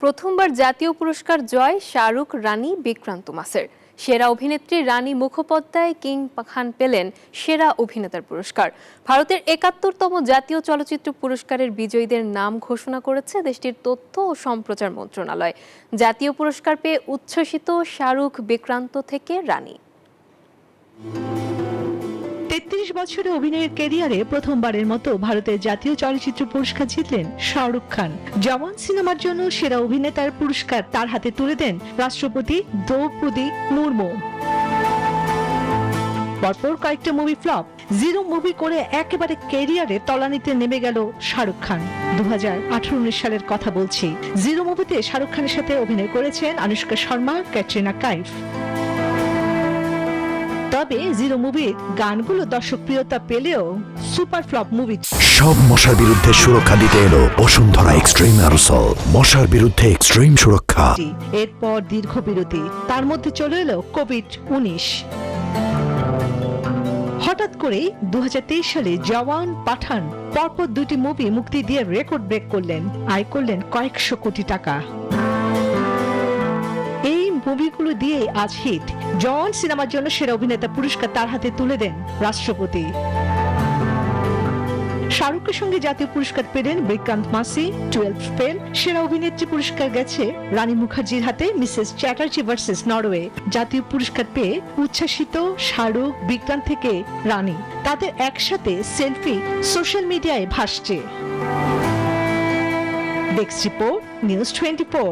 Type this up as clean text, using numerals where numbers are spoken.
প্রথমবার জাতীয় পুরস্কার জয় শাহরুখ রানী বিক্রান্ত মাসের। সেরা অভিনেত্রী রানী মুখোপাধ্যায় কিং খান পেলেন সেরা অভিনেতার পুরস্কার। ভারতের ৭১তম জাতীয় চলচ্চিত্র পুরস্কারের বিজয়ীদের নাম ঘোষণা করেছে দেশটির তথ্য ও সম্প্রচার মন্ত্রণালয়। জাতীয় পুরস্কার পেয়ে উচ্ছ্বসিত শাহরুখ বিক্রান্ত থেকে রানী। ৩৩ বছরের অভিনয়ের ক্যারিয়ারে প্রথমবারের মতো ভারতের জাতীয় চলচ্চিত্র পুরস্কার জিতলেন শাহরুখ খান। জওয়ান সিনেমার জন্য সেরা অভিনেতার পুরস্কার তার হাতে তুলে দেন রাষ্ট্রপতি দ্রৌপদী মুর্মু। পরপর কয়েকটা মুভি ফ্লপ, জিরো মুভি করে একেবারে ক্যারিয়ারে তলানিতে নেমে গেল শাহরুখ খান। 2018-19 সালের কথা বলছি। জিরো মুভিতে শাহরুখ খানের সাথে অভিনয় করেছেন আনুষ্কা শর্মা, ক্যাটরিনা কাইফ। তবে জিরো মুভির গানগুলো দর্শক প্রিয়তা পেলেও সুপার ফ্লপ মুভি। সব মশার বিরুদ্ধে সুরক্ষা দিতে এলো বসুন্ধরা এক্সট্রিম অ্যারোসল, মশার বিরুদ্ধে এক্সট্রিম সুরক্ষা। এরপর দীর্ঘ বিরতি, তার মধ্যে চলে এলো কোভিড-19। হঠাৎ করেই 2023 সালে জওয়ান, পাঠান পরপর দুটি মুভি মুক্তি দিয়ে রেকর্ড ব্রেক করলেন, আয় করলেন কয়েকশো কোটি টাকা। এই মুভিগুলো দিয়ে আজ হিট। জওয়ান সিনেমার জন্য সেরা অভিনেতা পুরস্কার তার হাতে তুলে দেন রাষ্ট্রপতি। শাহরুখের সঙ্গে জাতীয় পুরস্কার পেলেন বিক্রান্ত মাসি, 12 ফেল। সেরা অভিনেত্রী পুরস্কার গেছে রানী মুখার্জির হাতে, মিসেস চ্যাটার্জি ভার্সেস নরওয়ে। জাতীয় পুরস্কার পেয়ে উচ্ছ্বাসিত শাহরুখ, বিক্রান্ত থেকে রানী। তাদের একসাথে সেলফি সোশ্যাল মিডিয়ায় ভাসছে। Desk report, news 24।